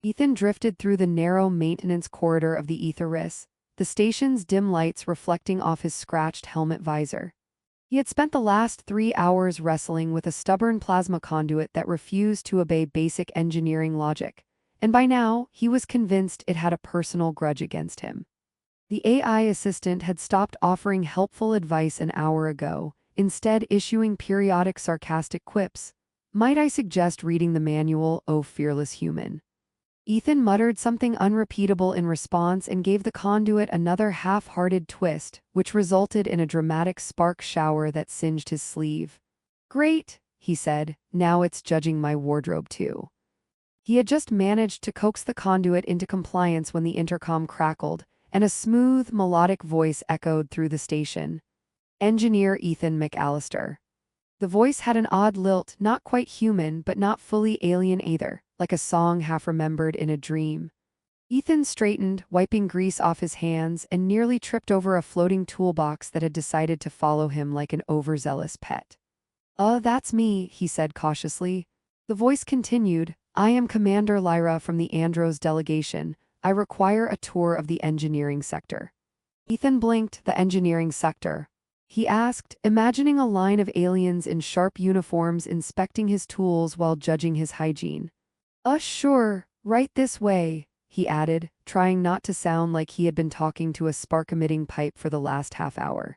Ethan drifted through the narrow maintenance corridor of the Aetheris, the station's dim lights reflecting off his scratched helmet visor. He had spent the last 3 hours wrestling with a stubborn plasma conduit that refused to obey basic engineering logic, and by now he was convinced it had a personal grudge against him. The AI assistant had stopped offering helpful advice an hour ago, instead issuing periodic sarcastic quips. "Might I suggest reading the manual, oh fearless human?" Ethan muttered something unrepeatable in response and gave the conduit another half-hearted twist, which resulted in a dramatic spark shower that singed his sleeve. "Great," he said, "now it's judging my wardrobe too." He had just managed to coax the conduit into compliance when the intercom crackled, and a smooth, melodic voice echoed through the station. "Engineer Ethan McAllister." The voice had an odd lilt, not quite human but not fully alien either, like a song half-remembered in a dream. Ethan straightened, wiping grease off his hands, and nearly tripped over a floating toolbox that had decided to follow him like an overzealous pet. That's me," he said cautiously. The voice continued, "I am Commander Lyra from the Andros delegation. I require a tour of the engineering sector." Ethan blinked. "The engineering sector?" he asked, imagining a line of aliens in sharp uniforms inspecting his tools while judging his hygiene. Sure, right this way," he added, trying not to sound like he had been talking to a spark-emitting pipe for the last half-hour.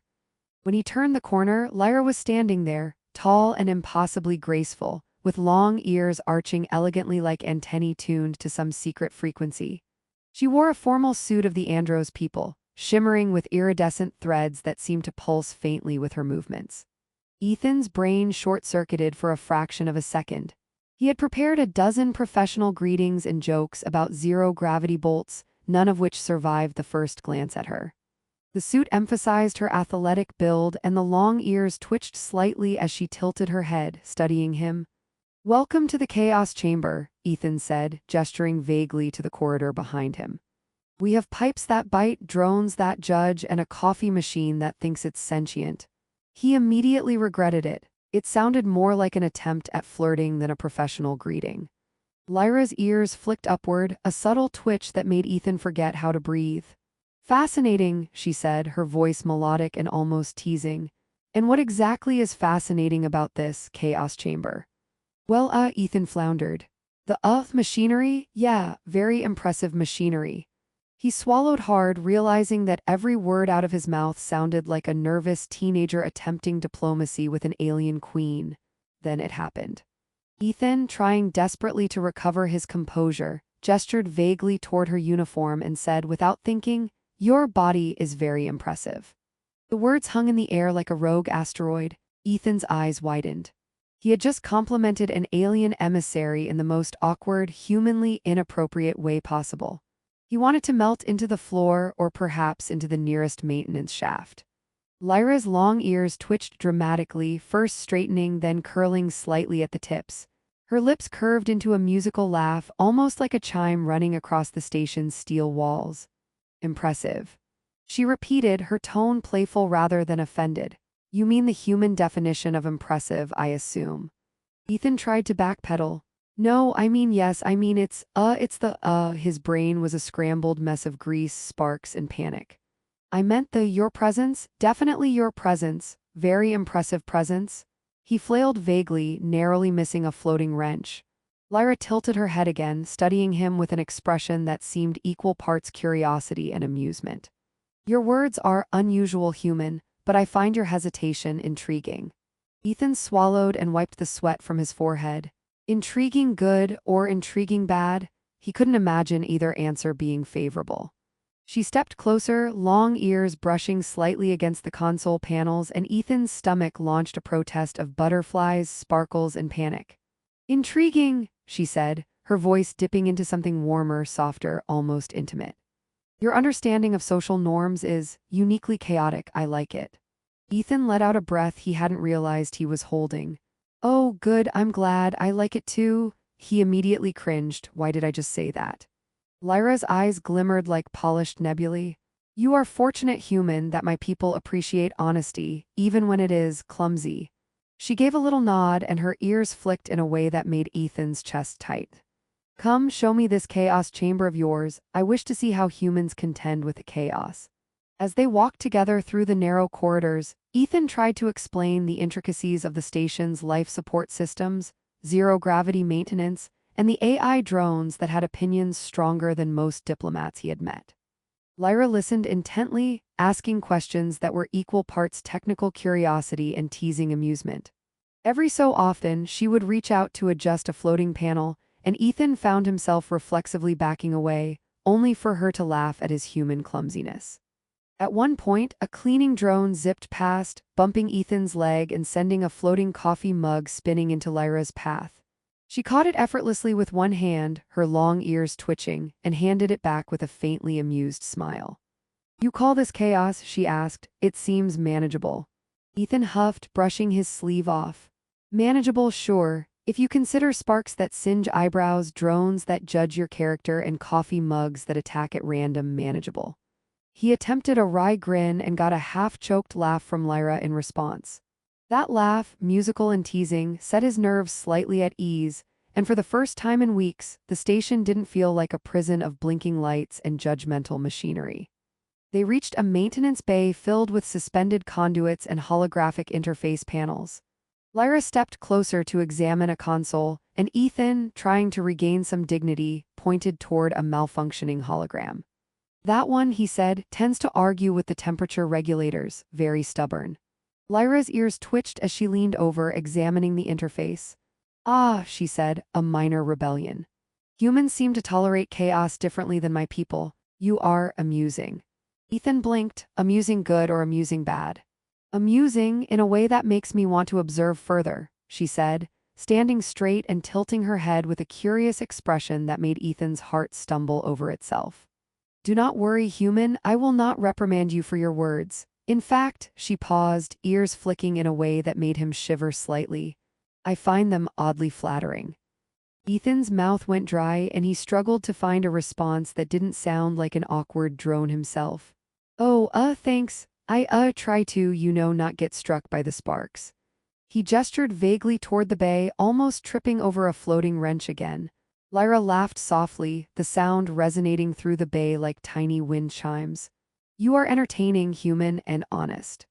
When he turned the corner, Lyra was standing there, tall and impossibly graceful, with long ears arching elegantly like antennae tuned to some secret frequency. She wore a formal suit of the Andros people, shimmering with iridescent threads that seemed to pulse faintly with her movements. Ethan's brain short-circuited for a fraction of a second. He had prepared a dozen professional greetings and jokes about zero-gravity bolts, none of which survived the first glance at her. The suit emphasized her athletic build, and the long ears twitched slightly as she tilted her head, studying him. "Welcome to the Chaos Chamber," Ethan said, gesturing vaguely to the corridor behind him. "We have pipes that bite, drones that judge, and a coffee machine that thinks it's sentient." He immediately regretted it. It sounded more like an attempt at flirting than a professional greeting. Lyra's ears flicked upward, a subtle twitch that made Ethan forget how to breathe. "Fascinating," she said, her voice melodic and almost teasing. "And what exactly is fascinating about this Chaos Chamber?" "Well, Ethan floundered. "The machinery? Yeah, very impressive machinery." He swallowed hard, realizing that every word out of his mouth sounded like a nervous teenager attempting diplomacy with an alien queen. Then it happened. Ethan, trying desperately to recover his composure, gestured vaguely toward her uniform and said without thinking, "Your body is very impressive." The words hung in the air like a rogue asteroid. Ethan's eyes widened. He had just complimented an alien emissary in the most awkward, humanly inappropriate way possible. He wanted to melt into the floor or perhaps into the nearest maintenance shaft. Lyra's long ears twitched dramatically, first straightening, then curling slightly at the tips. Her lips curved into a musical laugh, almost like a chime running across the station's steel walls. "Impressive," she repeated, her tone playful rather than offended. "You mean the human definition of impressive, I assume." Ethan tried to backpedal. "No, I mean yes, I mean it's the his brain was a scrambled mess of grease, sparks, and panic. "I meant your presence, definitely your presence, very impressive presence." He flailed vaguely, narrowly missing a floating wrench. Lyra tilted her head again, studying him with an expression that seemed equal parts curiosity and amusement. "Your words are unusual human, but I find your hesitation intriguing." Ethan swallowed and wiped the sweat from his forehead. Intriguing good or intriguing bad? He couldn't imagine either answer being favorable. She stepped closer, long ears brushing slightly against the console panels, and Ethan's stomach launched a protest of butterflies, sparkles, and panic. "Intriguing," she said, her voice dipping into something warmer, softer, almost intimate. "Your understanding of social norms is uniquely chaotic. I like it." Ethan let out a breath he hadn't realized he was holding. "Oh, good, I'm glad, I like it too." He immediately cringed. Why did I just say that? Lyra's eyes glimmered like polished nebulae. "You are fortunate human that my people appreciate honesty, even when it is clumsy." She gave a little nod and her ears flicked in a way that made Ethan's chest tight. Come, show me this chaos chamber of yours. I wish to see how humans contend with the chaos. As they walked together through the narrow corridors, Ethan tried to explain the intricacies of the station's life support systems, zero-gravity maintenance, and the AI drones that had opinions stronger than most diplomats he had met. Lyra listened intently, asking questions that were equal parts technical curiosity and teasing amusement. Every so often, she would reach out to adjust a floating panel, and Ethan found himself reflexively backing away, only for her to laugh at his human clumsiness. At one point, a cleaning drone zipped past, bumping Ethan's leg and sending a floating coffee mug spinning into Lyra's path. She caught it effortlessly with one hand, her long ears twitching, and handed it back with a faintly amused smile. "You call this chaos?" she asked. "It seems manageable." Ethan huffed, brushing his sleeve off. "Manageable, sure, if you consider sparks that singe eyebrows, drones that judge your character, and coffee mugs that attack at random manageable." He attempted a wry grin and got a half-choked laugh from Lyra in response. That laugh, musical and teasing, set his nerves slightly at ease, and for the first time in weeks, the station didn't feel like a prison of blinking lights and judgmental machinery. They reached a maintenance bay filled with suspended conduits and holographic interface panels. Lyra stepped closer to examine a console, and Ethan, trying to regain some dignity, pointed toward a malfunctioning hologram. "That one," he said, "tends to argue with the temperature regulators, very stubborn." Lyra's ears twitched as she leaned over, examining the interface. "Ah," she said, "a minor rebellion. Humans seem to tolerate chaos differently than my people. You are amusing." Ethan blinked. Amusing good or amusing bad? "Amusing, in a way that makes me want to observe further," she said, standing straight and tilting her head with a curious expression that made Ethan's heart stumble over itself. "Do not worry, human, I will not reprimand you for your words. In fact," she paused, ears flicking in a way that made him shiver slightly, "I find them oddly flattering." Ethan's mouth went dry and he struggled to find a response that didn't sound like an awkward drone himself. "Oh, thanks. I try to, not get struck by the sparks." He gestured vaguely toward the bay, almost tripping over a floating wrench again. Lyra laughed softly, the sound resonating through the bay like tiny wind chimes. "You are entertaining, human, and honest.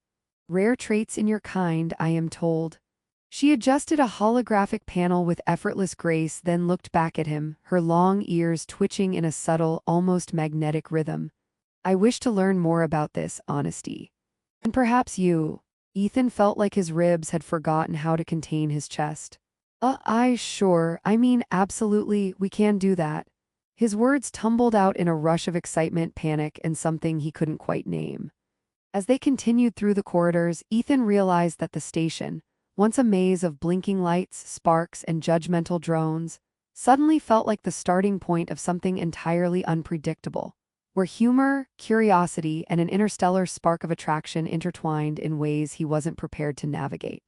Rare traits in your kind, I am told." She adjusted a holographic panel with effortless grace, then looked back at him, her long ears twitching in a subtle, almost magnetic rhythm. "I wish to learn more about this honesty. And perhaps you." Ethan felt like his ribs had forgotten how to contain his chest. Sure, I mean, absolutely, we can do that." His words tumbled out in a rush of excitement, panic, and something he couldn't quite name. As they continued through the corridors, Ethan realized that the station, once a maze of blinking lights, sparks, and judgmental drones, suddenly felt like the starting point of something entirely unpredictable, where humor, curiosity, and an interstellar spark of attraction intertwined in ways he wasn't prepared to navigate.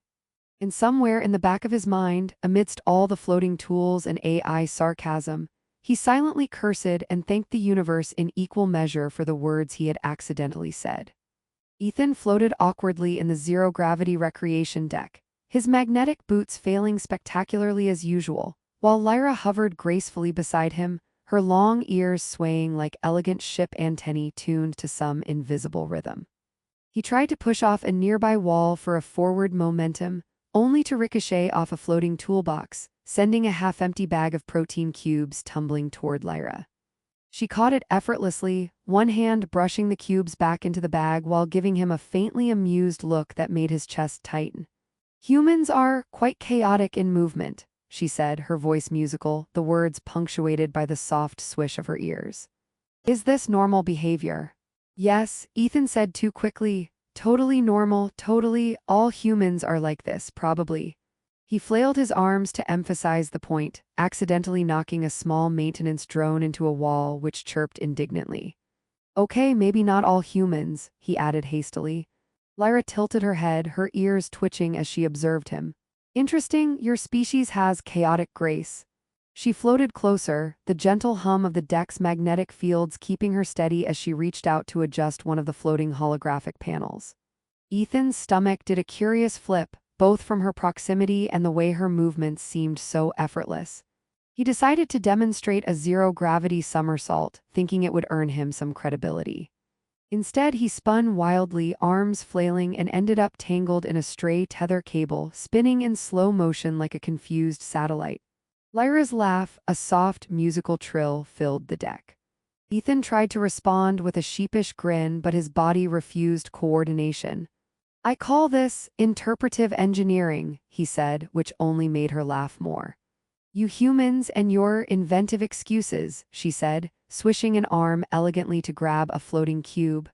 And somewhere in the back of his mind, amidst all the floating tools and AI sarcasm, he silently cursed and thanked the universe in equal measure for the words he had accidentally said. Ethan floated awkwardly in the zero-gravity recreation deck, his magnetic boots failing spectacularly as usual, while Lyra hovered gracefully beside him, her long ears swaying like elegant ship antennae tuned to some invisible rhythm. He tried to push off a nearby wall for a forward momentum, only to ricochet off a floating toolbox, sending a half-empty bag of protein cubes tumbling toward Lyra. She caught it effortlessly, one hand brushing the cubes back into the bag while giving him a faintly amused look that made his chest tighten. "Humans are quite chaotic in movement," she said, her voice musical, the words punctuated by the soft swish of her ears. "Is this normal behavior?" "Yes," Ethan said too quickly. "Totally normal, totally, all humans are like this, probably." He flailed his arms to emphasize the point, accidentally knocking a small maintenance drone into a wall which chirped indignantly. "Okay, maybe not all humans," he added hastily. Lyra tilted her head, her ears twitching as she observed him. "Interesting, your species has chaotic grace." She floated closer, the gentle hum of the deck's magnetic fields keeping her steady as she reached out to adjust one of the floating holographic panels. Ethan's stomach did a curious flip, both from her proximity and the way her movements seemed so effortless. He decided to demonstrate a zero-gravity somersault, thinking it would earn him some credibility. Instead, he spun wildly, arms flailing, and ended up tangled in a stray tether cable, spinning in slow motion like a confused satellite. Lyra's laugh, a soft, musical trill, filled the deck. Ethan tried to respond with a sheepish grin, but his body refused coordination. "I call this interpretive engineering," he said, which only made her laugh more. "You humans and your inventive excuses," she said, swishing an arm elegantly to grab a floating cube.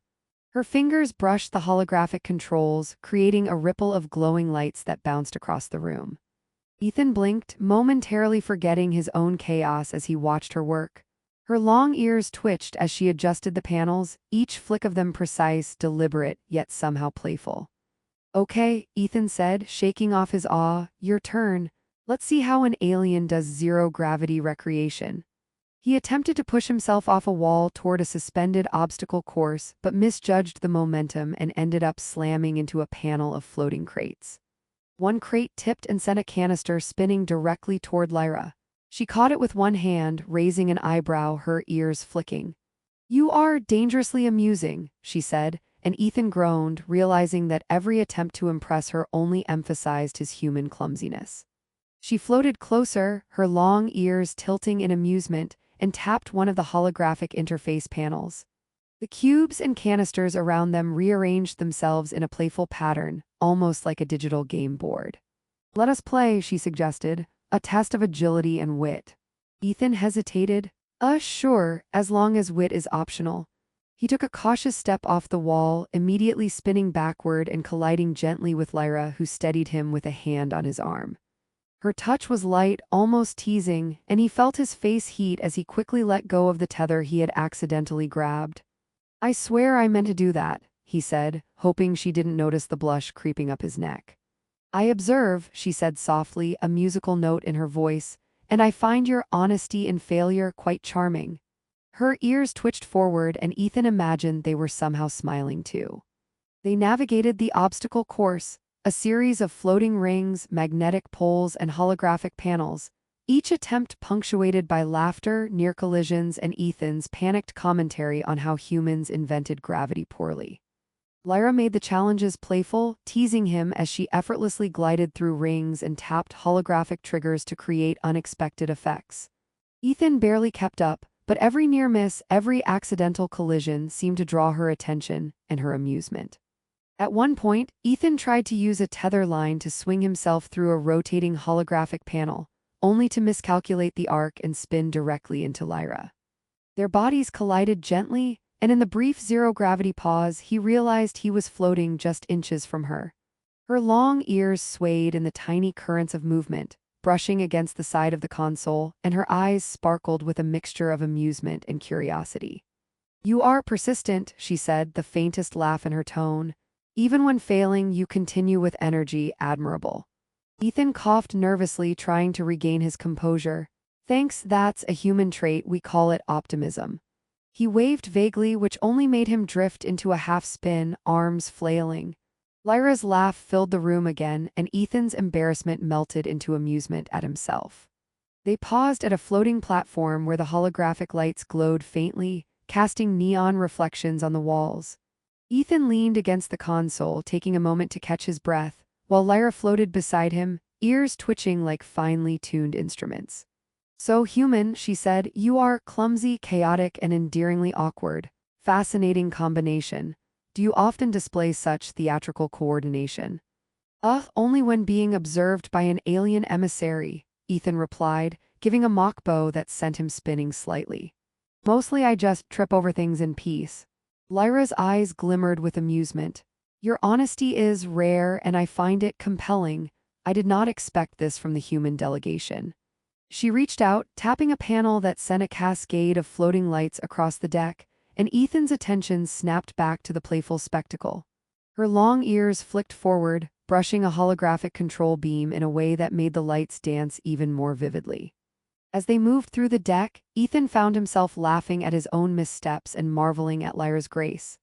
Her fingers brushed the holographic controls, creating a ripple of glowing lights that bounced across the room. Ethan blinked, momentarily forgetting his own chaos as he watched her work. Her long ears twitched as she adjusted the panels, each flick of them precise, deliberate, yet somehow playful. "Okay," Ethan said, shaking off his awe, "your turn. Let's see how an alien does zero-gravity recreation." He attempted to push himself off a wall toward a suspended obstacle course, but misjudged the momentum and ended up slamming into a panel of floating crates. One crate tipped and sent a canister spinning directly toward Lyra. She caught it with one hand, raising an eyebrow, her ears flicking. "You are dangerously amusing," she said, and Ethan groaned, realizing that every attempt to impress her only emphasized his human clumsiness. She floated closer, her long ears tilting in amusement, and tapped one of the holographic interface panels. The cubes and canisters around them rearranged themselves in a playful pattern, almost like a digital game board. "Let us play," she suggested, "a test of agility and wit." Ethan hesitated. Sure, as long as wit is optional." He took a cautious step off the wall, immediately spinning backward and colliding gently with Lyra, who steadied him with a hand on his arm. Her touch was light, almost teasing, and he felt his face heat as he quickly let go of the tether he had accidentally grabbed. "I swear I meant to do that," he said, hoping she didn't notice the blush creeping up his neck. "I observe," she said softly, a musical note in her voice, "and I find your honesty in failure quite charming." Her ears twitched forward, and Ethan imagined they were somehow smiling too. They navigated the obstacle course, a series of floating rings, magnetic poles, and holographic panels, each attempt punctuated by laughter, near collisions, and Ethan's panicked commentary on how humans invented gravity poorly. Lyra made the challenges playful, teasing him as she effortlessly glided through rings and tapped holographic triggers to create unexpected effects. Ethan barely kept up, but every near miss, every accidental collision seemed to draw her attention and her amusement. At one point, Ethan tried to use a tether line to swing himself through a rotating holographic panel, only to miscalculate the arc and spin directly into Lyra. Their bodies collided gently, and in the brief zero-gravity pause, he realized he was floating just inches from her. Her long ears swayed in the tiny currents of movement, brushing against the side of the console, and her eyes sparkled with a mixture of amusement and curiosity. "You are persistent," she said, the faintest laugh in her tone. "Even when failing, you continue with energy, admirable." Ethan coughed nervously, trying to regain his composure. "Thanks, that's a human trait, we call it optimism." He waved vaguely, which only made him drift into a half-spin, arms flailing. Lyra's laugh filled the room again, and Ethan's embarrassment melted into amusement at himself. They paused at a floating platform where the holographic lights glowed faintly, casting neon reflections on the walls. Ethan leaned against the console, taking a moment to catch his breath, while Lyra floated beside him, ears twitching like finely tuned instruments. "So human," she said, "you are clumsy, chaotic, and endearingly awkward. Fascinating combination. Do you often display such theatrical coordination?" Only when being observed by an alien emissary," Ethan replied, giving a mock bow that sent him spinning slightly. "Mostly I just trip over things in peace." Lyra's eyes glimmered with amusement. "Your honesty is rare, and I find it compelling. I did not expect this from the human delegation." She reached out, tapping a panel that sent a cascade of floating lights across the deck, and Ethan's attention snapped back to the playful spectacle. Her long ears flicked forward, brushing a holographic control beam in a way that made the lights dance even more vividly. As they moved through the deck, Ethan found himself laughing at his own missteps and marveling at Lyra's grace.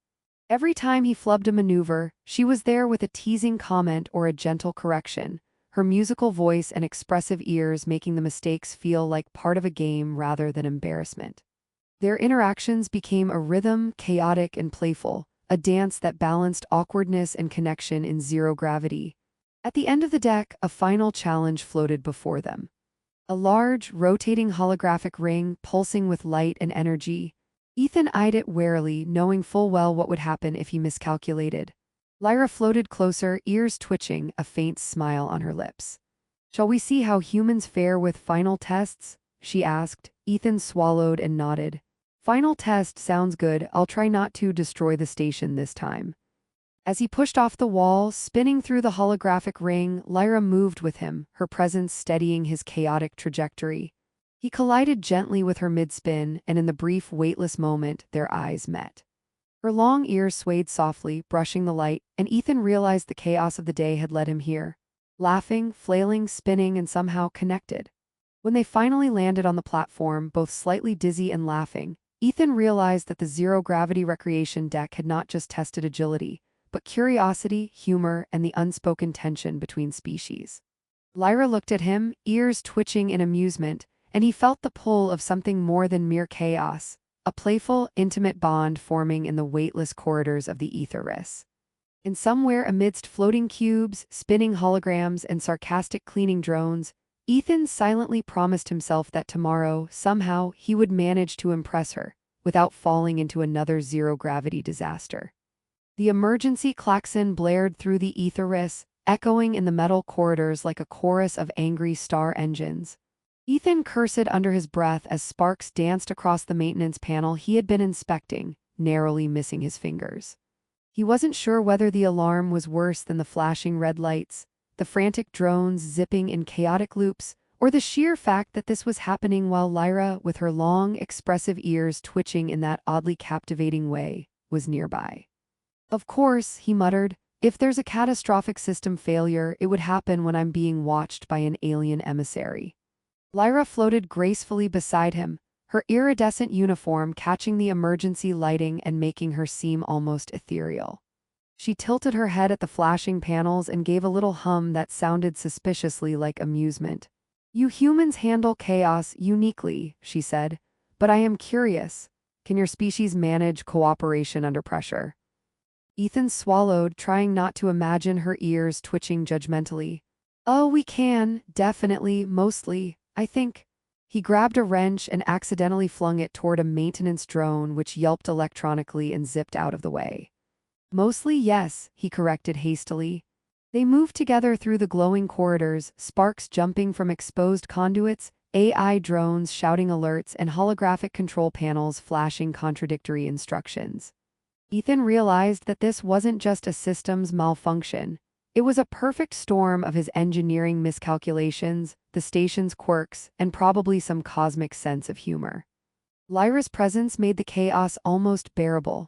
Every time he flubbed a maneuver, she was there with a teasing comment or a gentle correction, her musical voice and expressive ears making the mistakes feel like part of a game rather than embarrassment. Their interactions became a rhythm, chaotic and playful, a dance that balanced awkwardness and connection in zero gravity. At the end of the deck, a final challenge floated before them. A large, rotating holographic ring pulsing with light and energy. Ethan eyed it warily, knowing full well what would happen if he miscalculated. Lyra floated closer, ears twitching, a faint smile on her lips. "Shall we see how humans fare with final tests?" she asked. Ethan swallowed and nodded. "Final test sounds good. I'll try not to destroy the station this time." As he pushed off the wall, spinning through the holographic ring, Lyra moved with him, her presence steadying his chaotic trajectory. He collided gently with her mid-spin, and in the brief, weightless moment, their eyes met. Her long ears swayed softly, brushing the light, and Ethan realized the chaos of the day had led him here. Laughing, flailing, spinning, and somehow connected. When they finally landed on the platform, both slightly dizzy and laughing, Ethan realized that the zero-gravity recreation deck had not just tested agility, but curiosity, humor, and the unspoken tension between species. Lyra looked at him, ears twitching in amusement, and he felt the pull of something more than mere chaos, a playful, intimate bond forming in the weightless corridors of the Aetherus. And somewhere amidst floating cubes, spinning holograms, and sarcastic cleaning drones, Ethan silently promised himself that tomorrow, somehow, he would manage to impress her, without falling into another zero-gravity disaster. The emergency klaxon blared through the Aetherus, echoing in the metal corridors like a chorus of angry star engines. Ethan cursed under his breath as sparks danced across the maintenance panel he had been inspecting, narrowly missing his fingers. He wasn't sure whether the alarm was worse than the flashing red lights, the frantic drones zipping in chaotic loops, or the sheer fact that this was happening while Lyra, with her long, expressive ears twitching in that oddly captivating way, was nearby. "Of course," he muttered, "if there's a catastrophic system failure, it would happen when I'm being watched by an alien emissary." Lyra floated gracefully beside him, her iridescent uniform catching the emergency lighting and making her seem almost ethereal. She tilted her head at the flashing panels and gave a little hum that sounded suspiciously like amusement. "You humans handle chaos uniquely," she said, "but I am curious. Can your species manage cooperation under pressure?" Ethan swallowed, trying not to imagine her ears twitching judgmentally. "Oh, we can, definitely, mostly, I think." He grabbed a wrench and accidentally flung it toward a maintenance drone which yelped electronically and zipped out of the way. "Mostly yes," he corrected hastily. They moved together through the glowing corridors, sparks jumping from exposed conduits, AI drones shouting alerts, and holographic control panels flashing contradictory instructions. Ethan realized that this wasn't just a systems malfunction. It was a perfect storm of his engineering miscalculations, the station's quirks, and probably some cosmic sense of humor. Lyra's presence made the chaos almost bearable.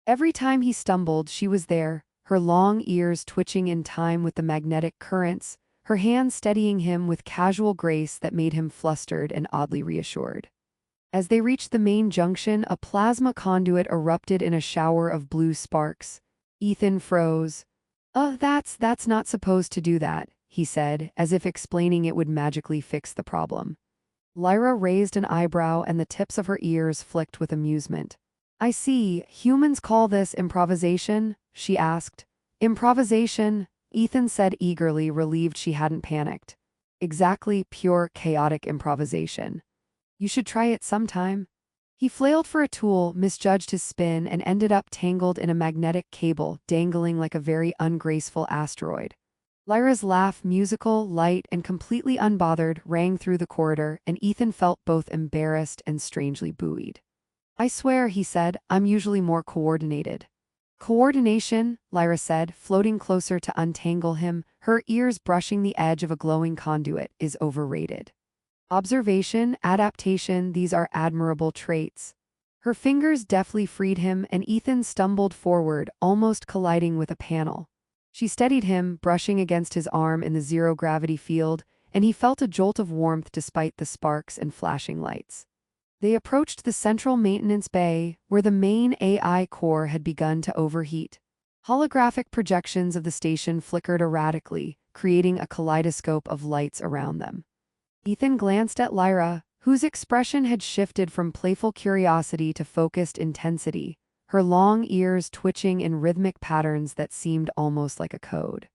Every time he stumbled, she was there, her long ears twitching in time with the magnetic currents, her hands steadying him with casual grace that made him flustered and oddly reassured. As they reached the main junction, a plasma conduit erupted in a shower of blue sparks. Ethan froze. That's not supposed to do that," he said, as if explaining it would magically fix the problem. Lyra raised an eyebrow and the tips of her ears flicked with amusement. "I see, humans call this improvisation?" she asked. "Improvisation," Ethan said eagerly, relieved she hadn't panicked. "Exactly, pure, chaotic improvisation. You should try it sometime." He flailed for a tool, misjudged his spin, and ended up tangled in a magnetic cable, dangling like a very ungraceful asteroid. Lyra's laugh, musical, light, and completely unbothered, rang through the corridor, and Ethan felt both embarrassed and strangely buoyed. "I swear," he said, "I'm usually more coordinated." "Coordination," Lyra said, floating closer to untangle him, her ears brushing the edge of a glowing conduit, "is overrated. Observation, adaptation, these are admirable traits." Her fingers deftly freed him, and Ethan stumbled forward, almost colliding with a panel. She steadied him, brushing against his arm in the zero-gravity field, and he felt a jolt of warmth despite the sparks and flashing lights. They approached the central maintenance bay, where the main AI core had begun to overheat. Holographic projections of the station flickered erratically, creating a kaleidoscope of lights around them. Ethan glanced at Lyra, whose expression had shifted from playful curiosity to focused intensity, her long ears twitching in rhythmic patterns that seemed almost like a code.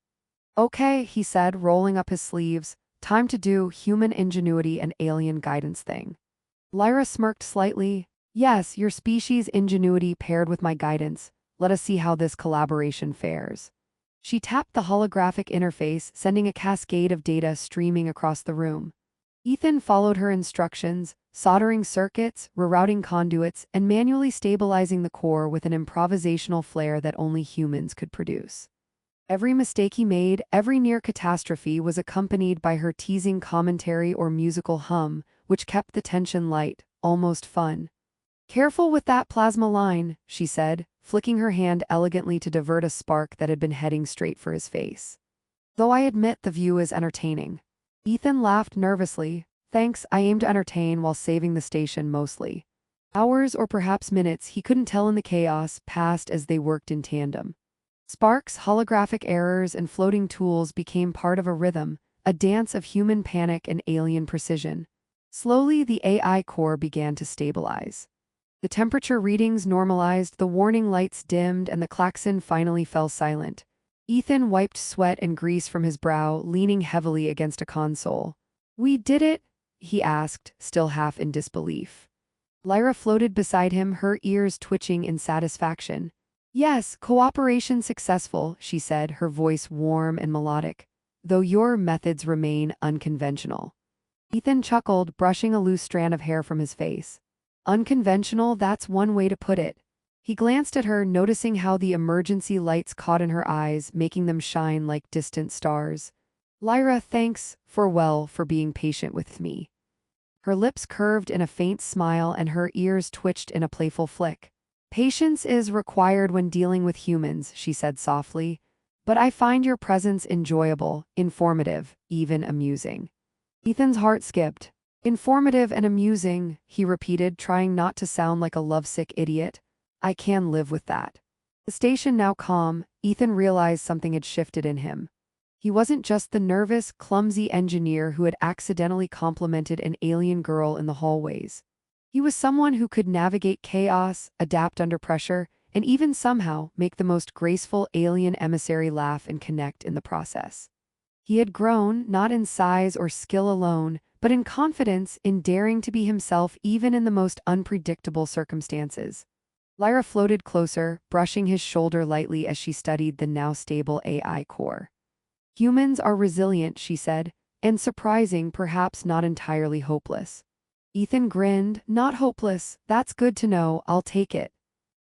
"Okay," he said, rolling up his sleeves, "time to do human ingenuity and alien guidance thing." Lyra smirked slightly. "Yes, your species' ingenuity paired with my guidance. Let us see how this collaboration fares." She tapped the holographic interface, sending a cascade of data streaming across the room. Ethan followed her instructions, soldering circuits, rerouting conduits, and manually stabilizing the core with an improvisational flair that only humans could produce. Every mistake he made, every near catastrophe was accompanied by her teasing commentary or musical hum, which kept the tension light, almost fun. "Careful with that plasma line," she said, flicking her hand elegantly to divert a spark that had been heading straight for his face. "Though I admit the view is entertaining." Ethan laughed nervously. "Thanks, I aim to entertain while saving the station mostly." Hours or perhaps minutes, he couldn't tell in the chaos, passed as they worked in tandem. Sparks, holographic errors, and floating tools became part of a rhythm, a dance of human panic and alien precision. Slowly, the AI core began to stabilize. The temperature readings normalized, the warning lights dimmed, and the klaxon finally fell silent. Ethan wiped sweat and grease from his brow, leaning heavily against a console. "We did it?" he asked, still half in disbelief. Lyra floated beside him, her ears twitching in satisfaction. "Yes, cooperation successful," she said, her voice warm and melodic, "though your methods remain unconventional." Ethan chuckled, brushing a loose strand of hair from his face. "Unconventional, that's one way to put it." He glanced at her, noticing how the emergency lights caught in her eyes, making them shine like distant stars. "Lyra, thanks for being patient with me." Her lips curved in a faint smile and her ears twitched in a playful flick. "Patience is required when dealing with humans," she said softly, "but I find your presence enjoyable, informative, even amusing." Ethan's heart skipped. "Informative and amusing," he repeated, trying not to sound like a lovesick idiot. "I can live with that." The station now calm, Ethan realized something had shifted in him. He wasn't just the nervous, clumsy engineer who had accidentally complimented an alien girl in the hallways. He was someone who could navigate chaos, adapt under pressure, and even somehow make the most graceful alien emissary laugh and connect in the process. He had grown, not in size or skill alone, but in confidence, in daring to be himself even in the most unpredictable circumstances. Lyra floated closer, brushing his shoulder lightly as she studied the now stable AI core. "Humans are resilient," she said, "and surprising, perhaps not entirely hopeless." Ethan grinned. "Not hopeless, that's good to know, I'll take it."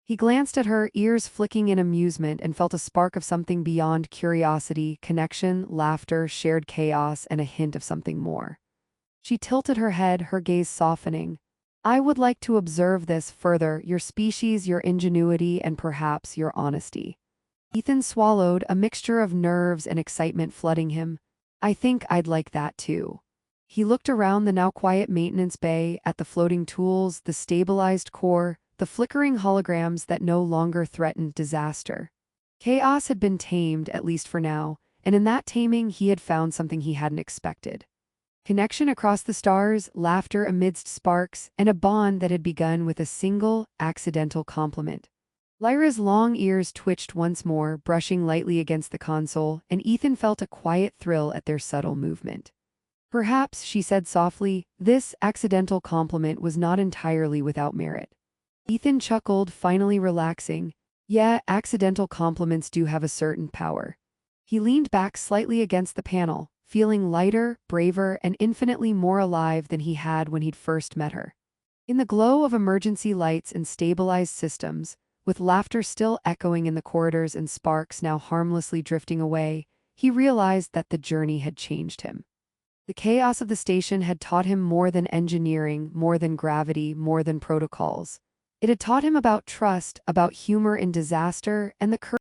He glanced at her, ears flicking in amusement, and felt a spark of something beyond curiosity, connection, laughter, shared chaos, and a hint of something more. She tilted her head, her gaze softening. "I would like to observe this further, your species, your ingenuity, and perhaps your honesty." Ethan swallowed, a mixture of nerves and excitement flooding him. "I think I'd like that too." He looked around the now quiet maintenance bay, at the floating tools, the stabilized core, the flickering holograms that no longer threatened disaster. Chaos had been tamed, at least for now, and in that taming he had found something he hadn't expected. Connection across the stars, laughter amidst sparks, and a bond that had begun with a single, accidental compliment. Lyra's long ears twitched once more, brushing lightly against the console, and Ethan felt a quiet thrill at their subtle movement. "Perhaps," she said softly, "this accidental compliment was not entirely without merit." Ethan chuckled, finally relaxing. "Yeah, accidental compliments do have a certain power." He leaned back slightly against the panel, feeling lighter, braver, and infinitely more alive than he had when he'd first met her. In the glow of emergency lights and stabilized systems, with laughter still echoing in the corridors and sparks now harmlessly drifting away, he realized that the journey had changed him. The chaos of the station had taught him more than engineering, more than gravity, more than protocols. It had taught him about trust, about humor in disaster, and the courage